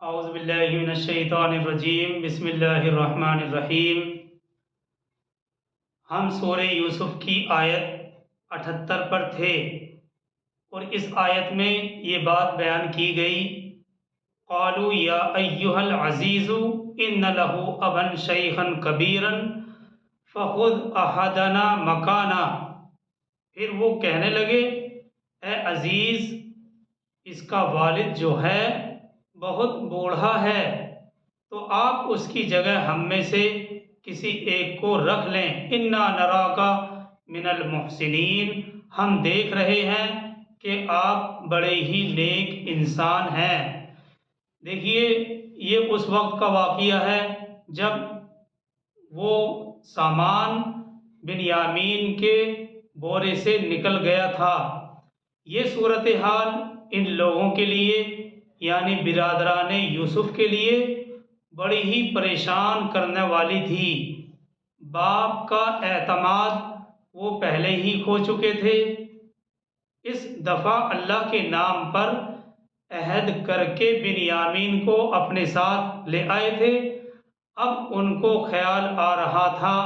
औज़ुबिल्लाहि मिनश्शैतानिर्रजीम बिस्मिल्लाहिर्रहमानिर्रहीम। हम सूरह यूसुफ की आयत 78 पर थे और इस आयत में ये बात बयान की गई, क़ालू या अय्युहल अज़ीज़ु इन्न लहू अबन शैख़न कबीरन फ़ख़ुज़ अहदना मकाना। फिर वो कहने लगे, ए अज़ीज़, इसका वालिद जो है बहुत बूढ़ा है, तो आप उसकी जगह हम में से किसी एक को रख लें। इन्ना नराका मिनल मुहसिनीन, हम देख रहे हैं कि आप बड़े ही नेक इंसान हैं। देखिए, ये उस वक्त का वाक़िया है जब वो सामान बिन्यामीन के बोरे से निकल गया था। ये सूरत हाल इन लोगों के लिए यानी बिरादरान यूसुफ के लिए बड़ी ही परेशान करने वाली थी। बाप का एतमाद वो पहले ही खो चुके थे। इस दफ़ा अल्लाह के नाम पर अहद करके बिन्यामीन को अपने साथ ले आए थे। अब उनको ख्याल आ रहा था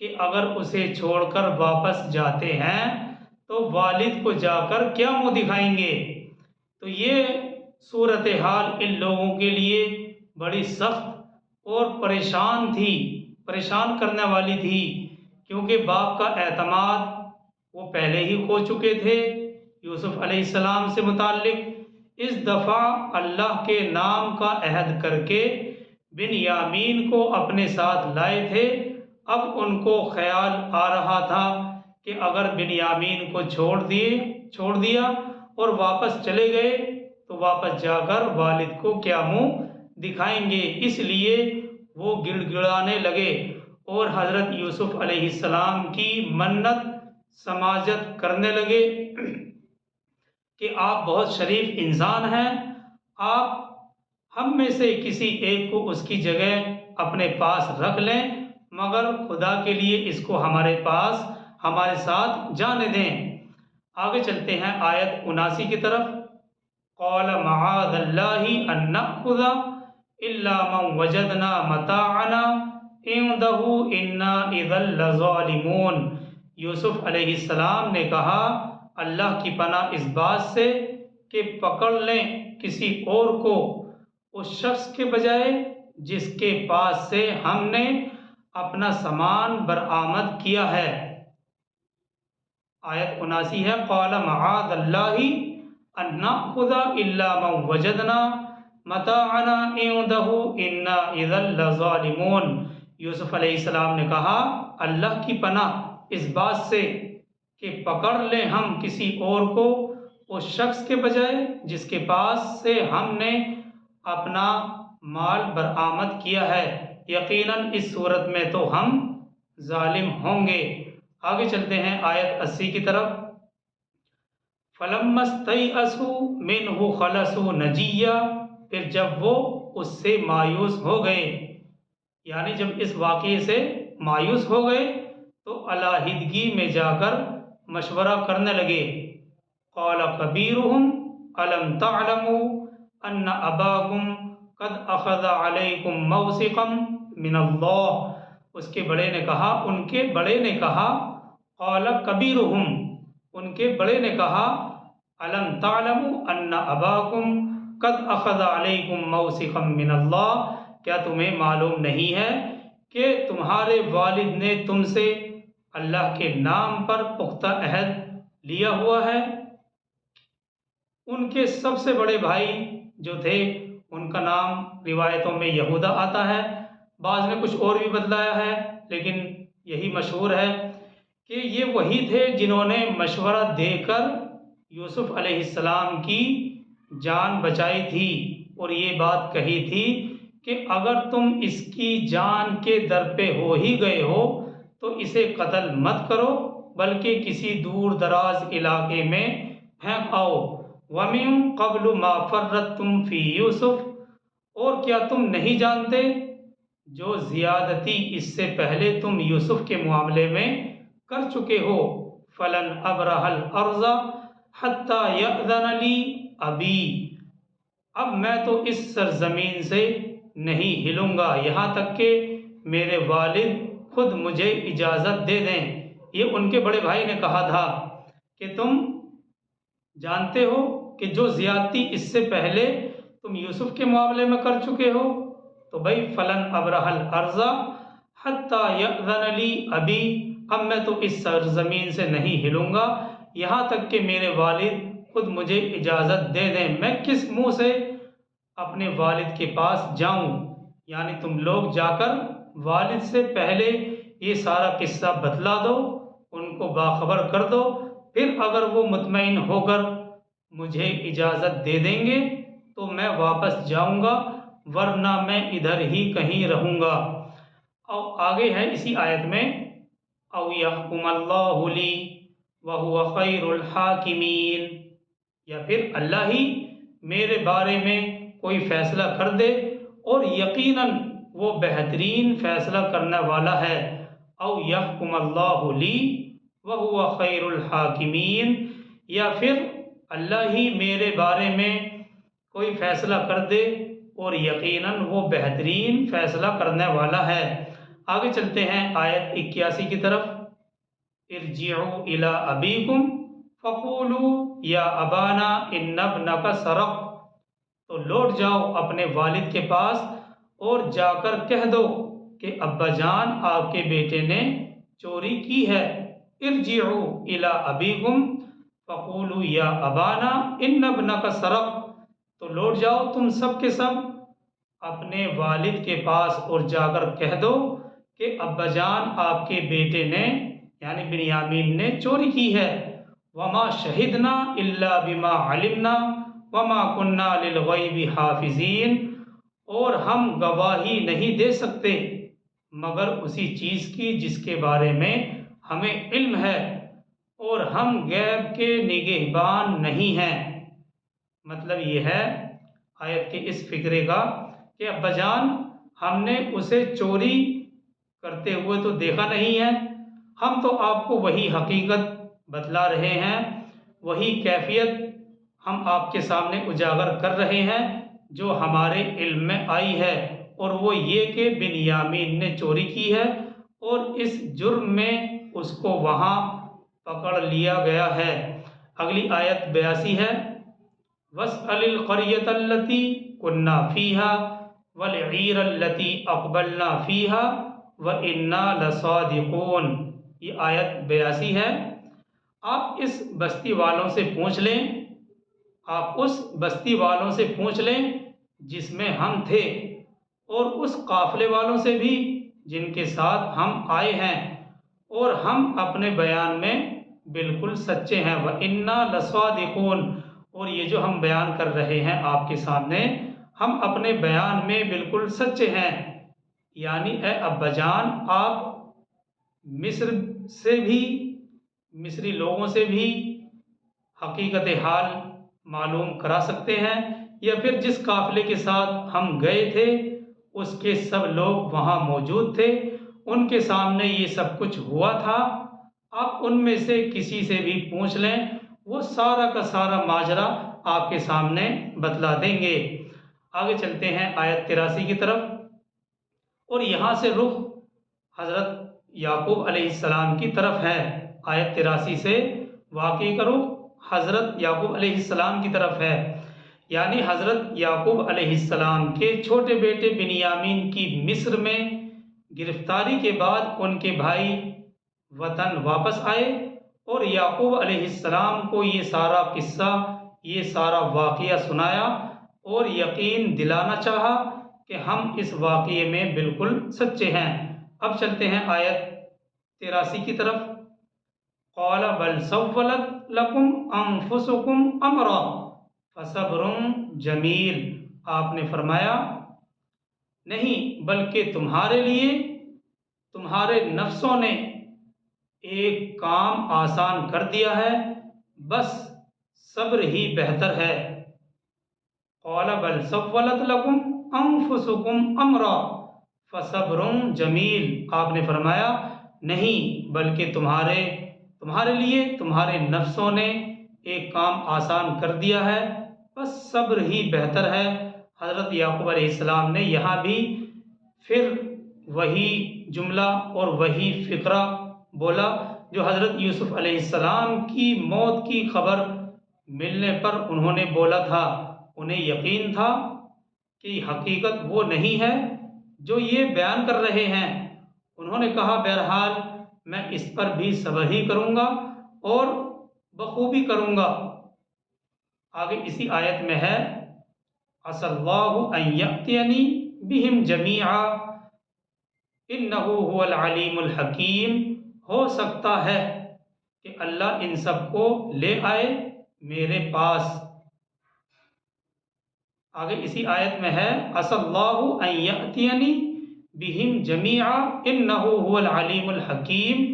कि अगर उसे छोड़कर वापस जाते हैं तो वालिद को जाकर क्या मुंह दिखाएंगे। तो ये सूरत हाल इन लोगों के लिए बड़ी सख्त और परेशान करने वाली थी, क्योंकि बाप का एतमाद वो पहले ही खो चुके थे यूसुफ अलैहिस्सलाम से मुताल्लिक। इस दफ़ा अल्लाह के नाम का अहद करके बिन्यामीन को अपने साथ लाए थे। अब उनको ख्याल आ रहा था कि अगर बिन्यामीन को छोड़ दिया और वापस चले गए तो वापस जाकर वालिद को क्या मुंह दिखाएंगे। इसलिए वो गिड़गिड़ाने लगे और हज़रत यूसुफ अलैहिस्सलाम की मन्नत समाजत करने लगे कि आप बहुत शरीफ इंसान हैं, आप हम में से किसी एक को उसकी जगह अपने पास रख लें, मगर खुदा के लिए इसको हमारे साथ जाने दें। आगे चलते हैं आयत 79 की तरफ। क़ाल मआज़ल्लाहि अन नअख़ुज़ इल्ला मन वजदना मताअना इंदहु इन्ना इज़ल लज़ालिमून। यूसुफ अलैहिस्सलाम ने कहा, अल्लाह की पनाह इस बात से कि पकड़ लें किसी और को उस शख्स के बजाय जिसके पास से हमने अपना सामान बरामद किया है। आयत 79 है, क़ाल मआज़ल्लाहि अन नअख़ुज़ इल्ला मन वजदना मताअना इंदहु इन्ना इज़ल लज़ालिमून। यूसुफ अलैहिस्सलाम ने कहा, अल्लाह की पनाह इस बात से कि पकड़ लें हम किसी और को उस शख्स के बजाय जिसके पास से हमने अपना माल बरामद किया है। यकीनन इस सूरत में तो हम जालिम होंगे। आगे चलते हैं आयत 80 की तरफ। फलम्मस्तयअसू मिन्हु खलसू नजिया, फिर जब वो उससे मायूस हो गए, यानी जब इस वाक़ये से मायूस हो गए तो अलाहिदगी में जाकर मशवरा करने लगे। क़ाल कबीरुहुम अलम तअलमू अन्न अबाकुम क़द अख़ज़ अलैकुम मौसिक़म मिनल्लाह। उसके बड़े ने कहा, उनके बड़े ने कहा, क़ाल कबीरुहुम, उनके बड़े ने कहा, अलम तअलमू अन्न अबाकुम क़द अख़ज़ अलैकुम मौसिक़म मिनल्लाह, क्या तुम्हें मालूम नहीं है कि तुम्हारे वालिद ने तुमसे अल्लाह के नाम पर पुख्ता अहद लिया हुआ है। उनके सबसे बड़े भाई जो थे उनका नाम रिवायतों में यहूदा आता है, बाज़ ने कुछ और भी बदलाया है, लेकिन यही मशहूर है कि ये वही थे जिन्होंने मशवरा देकर यूसुफ अलैहिस्सलाम की जान बचाई थी और ये बात कही थी कि अगर तुम इसकी जान के दर पे हो ही गए हो तो इसे कत्ल मत करो, बल्कि किसी दूर दराज इलाके में फेंक आओ। वमिन क़ब्लु मा फ़र्रतुम फ़ी यूसुफ, और क्या तुम नहीं जानते जो ज़ियादती इससे पहले तुम यूसुफ के मामले में कर चुके हो। फ़लन अब्रहल अर्ज़ हत्ता यअज़न ली अबी, अब मैं तो इस सरजमीन से नहीं हिलूंगा यहाँ तक कि मेरे वालिद खुद मुझे इजाज़त दे दें। ये उनके बड़े भाई ने कहा था कि तुम जानते हो कि जो ज़्यादती इससे पहले तुम यूसुफ के मामले में कर चुके हो, तो भाई फलन अबरहल अर्ज़ा हत्ता यअज़न ली अबी, अब मैं तो इस सरजमीन से नहीं हिलूंगा यहाँ तक कि मेरे वालिद खुद मुझे इजाज़त दे दें। मैं किस मुंह से अपने वालिद के पास जाऊं? यानी तुम लोग जाकर वालिद से पहले ये सारा किस्सा बतला दो, उनको बाखबर कर दो, फिर अगर वो मुतमईन होकर मुझे इजाज़त दे देंगे तो मैं वापस जाऊंगा, वरना मैं इधर ही कहीं रहूंगा। और आगे है इसी आयत में, औ यहकुमल्लाहु ली व हुवा खैरुल हाकिमीन, या फिर अल्लाह ही मेरे बारे में कोई फैसला कर दे और यकीनन वो बेहतरीन फैसला करने वाला है। औ यहकुमल्लाहु ली व हुवा खैरुल हाकिमीन, या फिर अल्लाह ही मेरे बारे में कोई फैसला कर दे और यकीनन वो बेहतरीन फैसला करने वाला है। आगे चलते हैं आयत 81 की तरफ। इरजिउ इला अबीकुम फ़क़ूलू या अबाना इन्ना इब्नका सरक़, तो लौट जाओ अपने वालिद के पास और जाकर कह दो कि अब्बा जान आपके बेटे ने चोरी की है। इरजिउ इला अबीकुम फ़क़ूलू या अबाना इन्ना इब्नका सरक़, तो लौट जाओ तुम सब के सब अपने वालिद के पास और जाकर कह दो कि अब्बा जान आपके बेटे ने यानी बिन्यामीन ने चोरी की है। वमा शहिदना इल्ला बिमा अलिमना वमा कुन्ना लिल गैबि हाफिजीन, और हम गवाही नहीं दे सकते मगर उसी चीज़ की जिसके बारे में हमें इल्म है, और हम गैब के निगहबान नहीं हैं। मतलब ये है आयत के इस फिक्रे का कि अब्बा जान हमने उसे चोरी करते हुए तो देखा नहीं है, हम तो आपको वही हकीकत बतला रहे हैं, वही कैफियत हम आपके सामने उजागर कर रहे हैं जो हमारे इल्म में आई है, और वो ये कि बिन्यामीन ने चोरी की है और इस जुर्म में उसको वहाँ पकड़ लिया गया है। अगली आयत 82 है, वस्अलिल क़रियतल्लती कुन्ना फ़ीहा वल ईरल्लती अक़बलना फ़ीहा व इन्ना लसादिक़ून। ये आयत 82 है। आप इस बस्ती वालों से पूछ लें, आप उस बस्ती वालों से पूछ लें जिसमें हम थे, और उस काफ़िले वालों से भी जिनके साथ हम आए हैं, और हम अपने बयान में बिल्कुल सच्चे हैं। व इन्ना लसादिक़ून, और ये जो हम बयान कर रहे हैं आपके सामने, हम अपने बयान में बिल्कुल सच्चे हैं। यानी ए अब्बाजान आप मिस्र से भी, मिस्री लोगों से भी हकीकत हाल मालूम करा सकते हैं, या फिर जिस काफ़िले के साथ हम गए थे उसके सब लोग वहाँ मौजूद थे, उनके सामने ये सब कुछ हुआ था। आप उनमें से किसी से भी पूछ लें, वो सारा का सारा माजरा आपके सामने बतला देंगे। आगे चलते हैं आयत 83 की तरफ, और यहाँ से रुख हज़रत याकूब अलैहिस्सलाम की तरफ है। आयत 83 से वाक़ई का रुख हज़रत याकूब अलैहिस्सलाम की तरफ है। यानी हज़रत याकूब अलैहिस्सलाम के छोटे बेटे बिन्यामीन की मिस्र में गिरफ्तारी के बाद उनके भाई वतन वापस आए और याकूब अलैहिस्सलाम को ये सारा किस्सा, ये सारा वाक़या सुनाया और यकीन दिलाना चाहा कि हम इस वाक़ये में बिल्कुल सच्चे हैं। अब चलते हैं आयत 83 की तरफ। क़ाल बल सव्वलत लकुम अनफुसुकुम अमरा फसब्रुम जमील, आपने फरमाया नहीं बल्कि तुम्हारे लिए तुम्हारे नफ्सों ने एक काम आसान कर दिया है, बस सब्र ही बेहतर है। क़ाल बल सव्वलत लकुम अनफुसुकुम अमरा फसब्रुम जमील, आपने फरमाया नहीं बल्कि तुम्हारे लिए तुम्हारे नफ्सों ने एक काम आसान कर दिया है, बस सब्र ही बेहतर है। हज़रत याकूब अलैहिस्सलाम ने यहाँ भी फिर वही जुमला और वही फ़िक्रा बोला जो हज़रत यूसुफ़ अलैहिस्सलाम की मौत की खबर मिलने पर उन्होंने बोला था। उन्हें यकीन था कि हकीकत वो नहीं है जो ये बयान कर रहे हैं। उन्होंने कहा, बहरहाल मैं इस पर भी सब्र ही करूँगा और बखूबी करूँगा। आगे इसी आयत में है, असल्लाहु अन यअतियनी बिहिम जमीआ इन्नहु हुवल अलीमुल हकीम। हो सकता है कि अल्लाह इन सबको ले आए मेरे पास। आगे इसी आयत में है, असल्लाहु अन यअतियनी बिहिम जमीआ इन्नहु हुवल अलीमुल हकीम।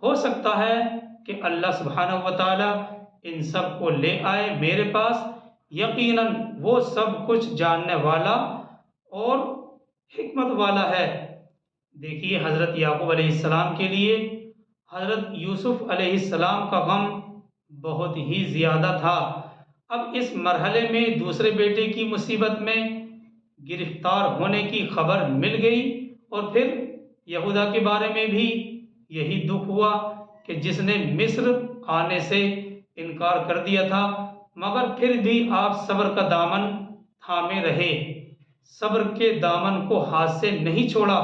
हो सकता है कि अल्लाह सुब्हानहु व तआला इन सब को ले आए मेरे पास, यकीनन वो सब कुछ जानने वाला और हिकमत वाला है। देखिए, हज़रत याकूब अलैहिस्सलाम के लिए हज़रत यूसुफ अलैहिस्सलाम का गम बहुत ही ज़्यादा था। अब इस मरहले में दूसरे बेटे की मुसीबत में गिरफ्तार होने की खबर मिल गई और फिर यहूदा के बारे में भी यही दुख हुआ कि जिसने मिस्र आने से इनकार कर दिया था, मगर फिर भी आप सब्र का दामन थामे रहे, सब्र के दामन को हाथ से नहीं छोड़ा।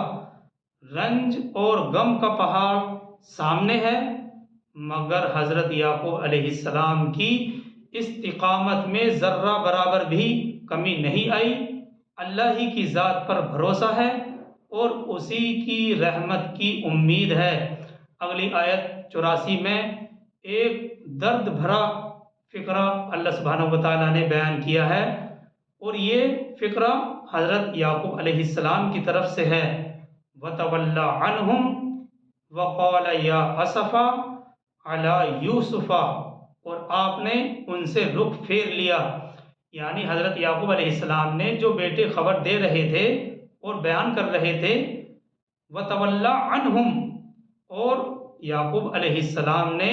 रंज और गम का पहाड़ सामने है, मगर हज़रत याकूब अलैहिस्सलाम की इस्तिकामत में ज़र्रा बराबर भी कमी नहीं आई। अल्लाह ही की ज़ात पर भरोसा है और उसी की रहमत की उम्मीद है। अगली आयत 84 में एक दर्द भरा फ़िक्रा अल्लाह सुब्हानहु व तआला ने बयान किया है और ये फ़िक्रा हज़रत याकूब अलैहिस्सलाम की तरफ से है। वतवल्ला अन्हुम वक़ाल या असफ़ा अला यूसुफ़ा, और आपने उनसे रुख फेर लिया। यानी हज़रत याकूब अलैहिस्सलाम ने जो बेटे खबर दे रहे थे और बयान कर रहे थे, वतवल्ला अन्हुम, और याकूब अलैहिस्सलाम ने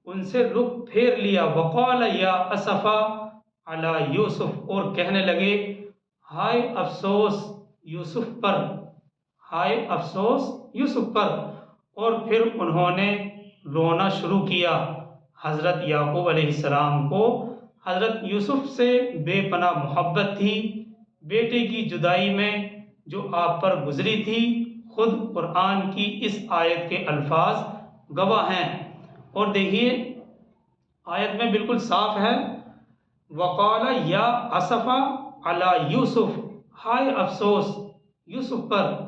उनसे रुख फेर लिया। वक़ाल या असफ़ा अला यूसुफ़, और कहने लगे, हाय अफसोस यूसुफ पर, हाय अफसोस यूसुफ पर। और फिर उन्होंने रोना शुरू किया। हज़रत याकूब अलैहिस्सलाम को हज़रत यूसुफ से बेपनाह मोहब्बत थी। बेटे की जुदाई में जो आप पर गुजरी थी, खुद कुरान की इस आयत के अल्फाज गवाह हैं। और देखिए, आयत में बिल्कुल साफ है, वक़ाल या असफ़ा अला यूसुफ, हाय अफसोस यूसुफ पर।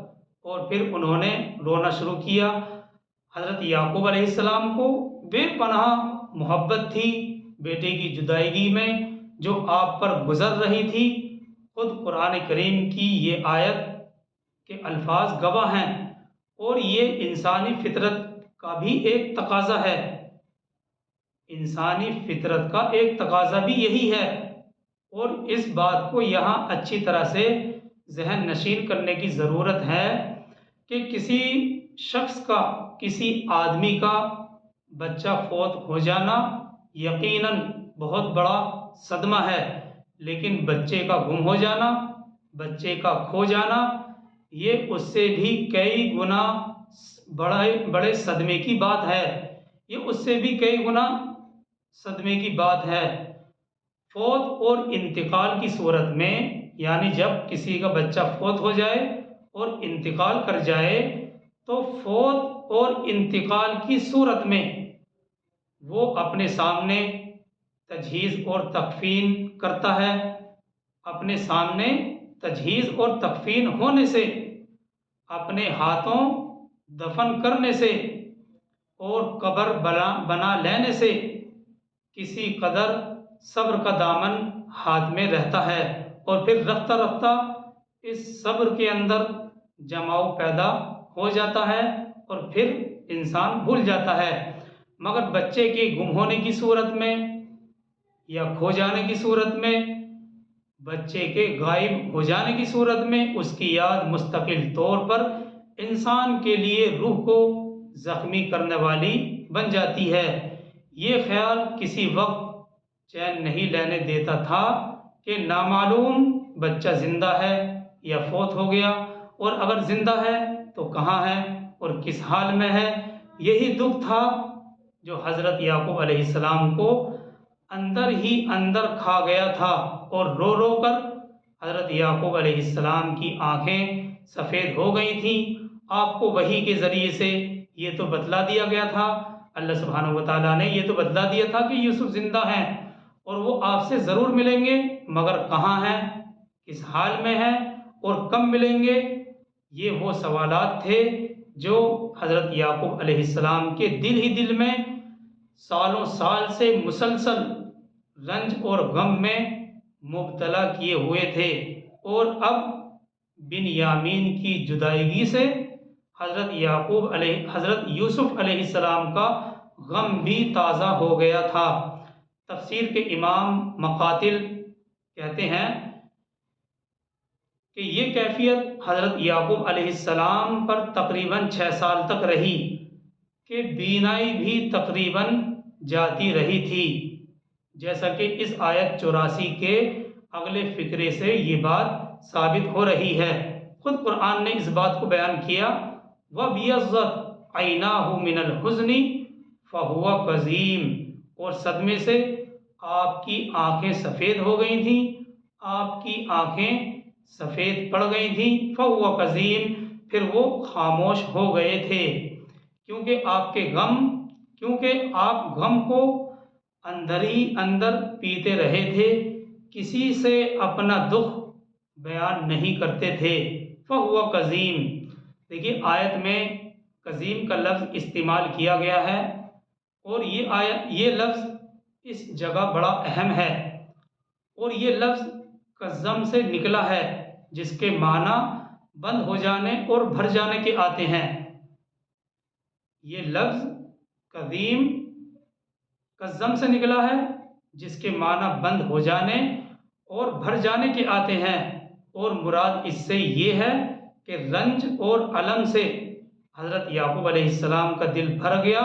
और फिर उन्होंने रोना शुरू किया। हज़रत याकूब अलैहिस्सलाम को बेपनाह मोहब्बत थी बेटे की जुदाई में जो आप पर गुजर रही थी। खुद कुरान करीम की ये आयत के अल्फाज गवाह हैं और ये इंसानी फितरत का भी एक तकाजा है। इंसानी फितरत का एक तकाजा भी यही है और इस बात को यहाँ अच्छी तरह से जहन नशीन करने की ज़रूरत है कि किसी शख्स का, किसी आदमी का बच्चा फौत हो जाना यकीनन बहुत बड़ा सदमा है, लेकिन बच्चे का गुम हो जाना, बच्चे का खो जाना, ये उससे भी कई गुना बड़े सदमे की बात है। ये उससे भी कई गुना सदमे की बात है। फौत और इंतकाल की सूरत में, यानी जब किसी का बच्चा फौत हो जाए और इंतकाल कर जाए, तो फौत और इंतकाल की सूरत में वो अपने सामने तजहीज़ और तकफीन करता है। अपने सामने तजहीज़ और तकफीन होने से, अपने हाथों दफन करने से और कब्र बना लेने से किसी कदर सब्र का दामन हाथ में रहता है और फिर रफ्ता रफ्ता इस सब्र के अंदर जमाव पैदा हो जाता है और फिर इंसान भूल जाता है। मगर बच्चे के गुम होने की सूरत में या खो जाने की सूरत में, बच्चे के गायब हो जाने की सूरत में उसकी याद मुस्तकिल तौर पर इंसान के लिए रूह को ज़ख्मी करने वाली बन जाती है। ये ख्याल किसी वक्त चैन नहीं लेने देता था कि नामालूम बच्चा ज़िंदा है या फौत हो गया, और अगर ज़िंदा है तो कहाँ है और किस हाल में है। यही दुख था जो हज़रत याकूब अलैहिस्सलाम को अंदर ही अंदर खा गया था, और रो रो कर हज़रत याकूब अलैहिस्सलाम की आंखें सफ़ेद हो गई थीं। आपको वही के ज़रिए से ये तो बतला दिया गया था, अल्लाह सुब्हानहू व तआला ने ये तो बतला दिया था कि यूसुफ ज़िंदा हैं और वो आपसे ज़रूर मिलेंगे, मगर कहाँ हैं, किस हाल में हैं और कब मिलेंगे। ये वो सवालात थे जो हज़रत याकूब अलैहिस्सलाम के दिल ही दिल में सालों साल से मुसलसल रंज और गम में मुब्तला किए हुए थे। और अब बिन्यामीन की जुदाईगी से हज़रत यूसुफ अलैहिस्सलाम का गम भी ताज़ा हो गया था। तफसीर के इमाम मकातिल कहते हैं कि ये कैफियत हज़रत याकूब अलैहिस्सलाम पर तकरीबन 6 साल तक रही कि बीनाई भी तकरीबन जाती रही थी, जैसा कि इस आयत 84 के अगले फ़िक्रे से ये बात साबित हो रही है। खुद कुरान ने इस बात को बयान किया, वबियज़्ज़त ऐनाहु मिनल हुज़्नि फ़हुवा कज़ीम, और सदमे से आपकी आंखें सफ़ेद हो गई थीं, आपकी आंखें सफ़ेद पड़ गई थीं, फ़हुवा कज़ीम, फिर वो खामोश हो गए थे, क्योंकि आप गम को अंदर ही अंदर पीते रहे थे, किसी से अपना दुख बयान नहीं करते थे। फ़हुवा कज़ीम, देखिए आयत में कज़ीम का लफ्ज़ इस्तेमाल किया गया है, और ये लफ्ज़ इस जगह बड़ा अहम है, और ये लफ्ज़ कज़्ज़म से निकला है, जिसके माना बंद हो जाने और भर जाने के आते हैं। ये लफ्ज़ कज़ीम कज़्ज़म से निकला है, जिसके माना बंद हो जाने और भर जाने के आते हैं, और मुराद इससे ये है कि रंज और अलम से हज़रत याकूब अलैहिस्सलाम का दिल भर गया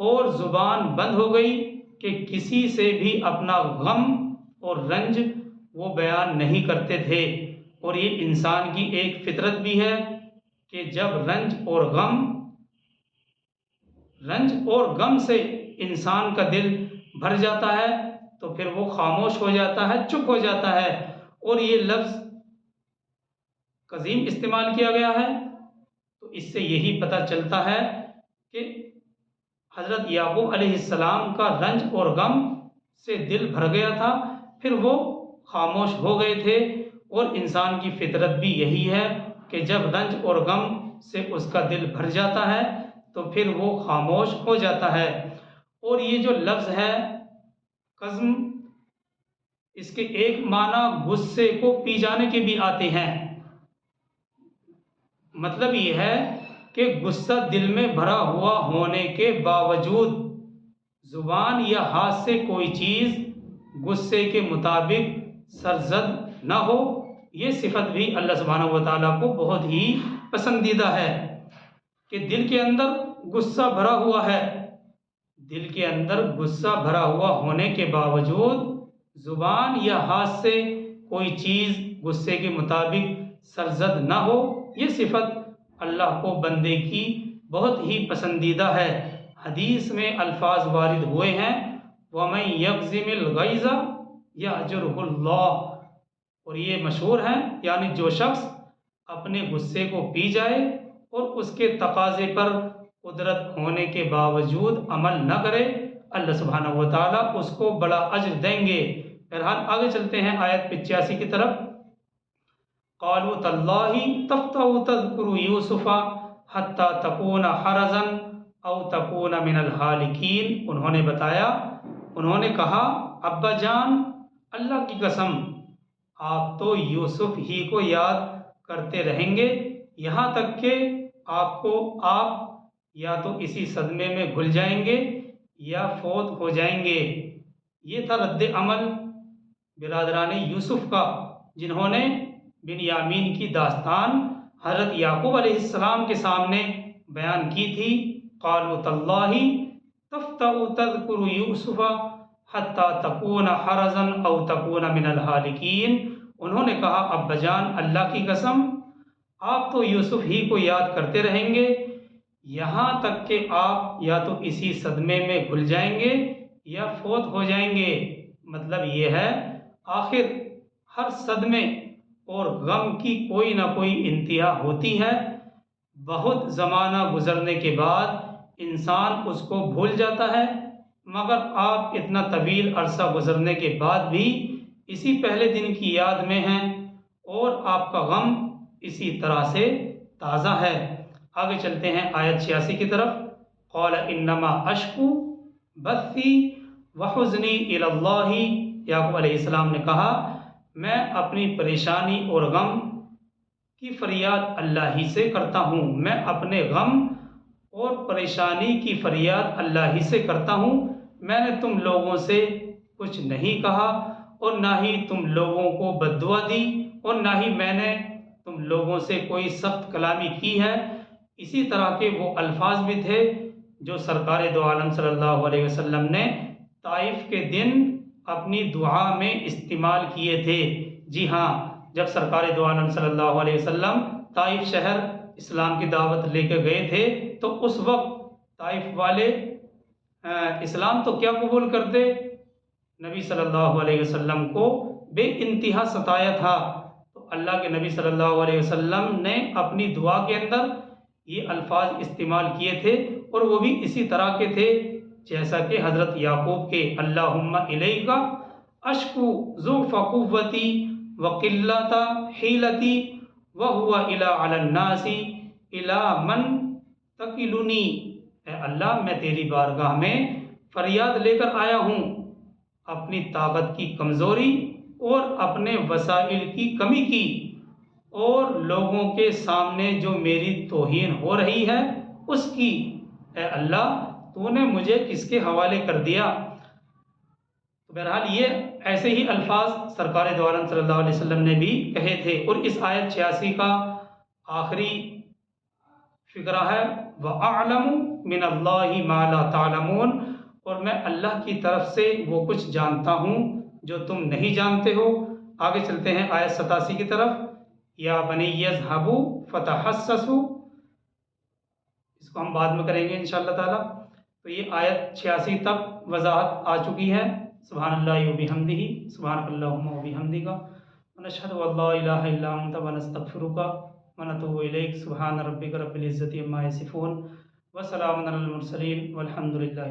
और ज़ुबान बंद हो गई कि किसी से भी अपना गम और रंज वो बयान नहीं करते थे। और ये इंसान की एक फितरत भी है कि जब रंज और गम से इंसान का दिल भर जाता है तो फिर वो खामोश हो जाता है, चुप हो जाता है। और ये लफ्ज़ कज़ीम इस्तेमाल किया गया है, तो इससे यही पता चलता है कि हज़रत याकूब अलैहिस्सलाम का रंज और गम से दिल भर गया था, फिर वो खामोश हो गए थे। और इंसान की फितरत भी यही है कि जब रंज और गम से उसका दिल भर जाता है तो फिर वो खामोश हो जाता है। और ये जो लफ्ज़ है कज़्म, इसके एक माना गुस्से को पी जाने के भी आते हैं। मतलब ये है कि गुस्सा दिल में भरा हुआ होने के बावजूद ज़ुबान या हाथ से कोई चीज़ गुस्से के मुताबिक सरजद न हो, ये सिफत भी अल्लाह सुब्हानहू व तआला को बहुत ही पसंदीदा है कि दिल के अंदर गुस्सा भरा हुआ है, दिल के अंदर गुस्सा भरा हुआ होने के बावजूद ज़ुबान या हाथ से कोई चीज़ गुस्से के मुताबिक सरजद न हो, ये सिफत अल्लाह को बंदे की बहुत ही पसंदीदा है। हदीस में अल्फाज वारिद हुए हैं, वमन यग़्ज़िमिल ग़ैज़ यअजुरुहुल्लाह, और ये मशहूर है, यानी जो शख्स अपने गुस्से को पी जाए और उसके तकाज़े पर कुदरत होने के बावजूद अमल न करे, अल्लाह सुब्हानहू व तआला उसको बड़ा अज्र देंगे। बहरहाल आगे चलते हैं आयत 85 की तरफ। क़ालू तल्लाहि तफ़्तहु तज़कुरु यूसुफ़ा हत्ता तकूना हरज़न औ तकूना मिनल हालिकीन। उन्होंने कहा, अब्बा जान, अल्लाह की कसम, आप तो यूसुफ ही को याद करते रहेंगे, यहाँ तक कि आप या तो इसी सदमे में घुल जाएंगे या फौत हो जाएंगे। ये था रद्द अमल बिरादरान यूसुफ का, जिन्होंने बिन्यामीन की दास्तान हज़रत याकूब अलैहिस्सलाम के सामने बयान की थी। क़ालू तल्लाहि तफ़्तहु तज़कुरु यूसुफ़ा हत्ता तकून हरजन औ तकून मिनल हालिकीन। उन्होंने कहा, अब्बाजान अल्लाह की कसम, आप तो यूसुफ ही को याद करते रहेंगे यहाँ तक कि आप या तो इसी सदमे में घुल जाएंगे या फौत हो जाएंगे। मतलब ये है, आखिर हर सदमे और गम की कोई ना कोई इंतहा होती है। बहुत ज़माना गुजरने के बाद इंसान उसको भूल जाता है, मगर आप इतना तवील अरसा गुजरने के बाद भी इसी पहले दिन की याद में हैं और आपका गम इसी तरह से ताज़ा है। आगे चलते हैं आयत 86 की तरफ। क़ाल इन्नमा अश्कू बस्सी व हुज़्नी इलल्लाहि। याकूब अलैहिस्सलाम ने कहा, मैं अपनी परेशानी और गम की फरियाद अल्लाह ही से करता हूँ। मैं अपने गम और परेशानी की फरियाद अल्लाह ही से करता हूँ। मैंने तुम लोगों से कुछ नहीं कहा और ना ही तुम लोगों को बद्दुआ दी और ना ही मैंने तुम लोगों से कोई सख्त कलामी की है। इसी तरह के वो अल्फाज भी थे जो सरकार दो आलम सल्लल्लाहु अलैहि वसल्लम ने ताइफ के दिन अपनी दुआ में इस्तेमाल किए थे। जी हाँ, जब सरकार दो आलम सल्लल्लाहु अलैहि वसल्लम ताइफ शहर इस्लाम की दावत लेकर गए थे, तो उस वक्त ताइफ वाले इस्लाम तो क्या कबूल करते, नबी सल्लल्लाहु अलैहि वसल्लम को बेइंतहा सताया था। तो अल्लाह के नबी सल्लल्लाहु अलैहि वसल्लम ने अपनी दुआ के अंदर ये अल्फाज इस्तेमाल किए थे और वो भी इसी तरह के थे जैसा कि हज़रत याकूब के अल्लाहुम्मा इलैका अश्कू ज़ुफ़ क़ुव्वती व क़िल्लता हीलती व हुवा इला अलन्नासी इला मन तकिलुनी। अल्लाह, मैं तेरी बारगाह में फरियाद लेकर आया हूँ अपनी ताकत की कमज़ोरी और अपने वसाइल की कमी की, और लोगों के सामने जो मेरी तौहीन हो रही है उसकी। अल्लाह, तूने मुझे किसके हवाले कर दिया। तो बहरहाल ये ऐसे ही अल्फाज सरकार दो आलम सल्लल्लाहु अलैहि वसल्लम ने भी कहे थे। और इस आयत 86 का आखिरी फिक्रा है, व अअलमु मिनल्लाहि मा ला तालमून, और मैं अल्लाह की तरफ से वो कुछ जानता हूँ जो तुम नहीं जानते हो। आगे चलते हैं आयत 87 की तरफ। या बनी यज़हबू फतहस्ससू, इसको हम बाद में करेंगे इंशाअल्लाह ताला। तो ये आयत 86 तक वजाहत आ चुकी है। सुब्हानल्लाहि व बिहम्दिही सुब्हानकल्लाहुम्मा व बिहम्दिका व नशहदु अल्ला इलाहा इल्ला अंता व नस्तगफिरुका व नतूबु इलैक। सुब्हान रब्बिका रब्बिल इज्जति अम्मा यसिफून व सलामुन अलल मुरसलीन वल्हम्दुलिल्लाहि।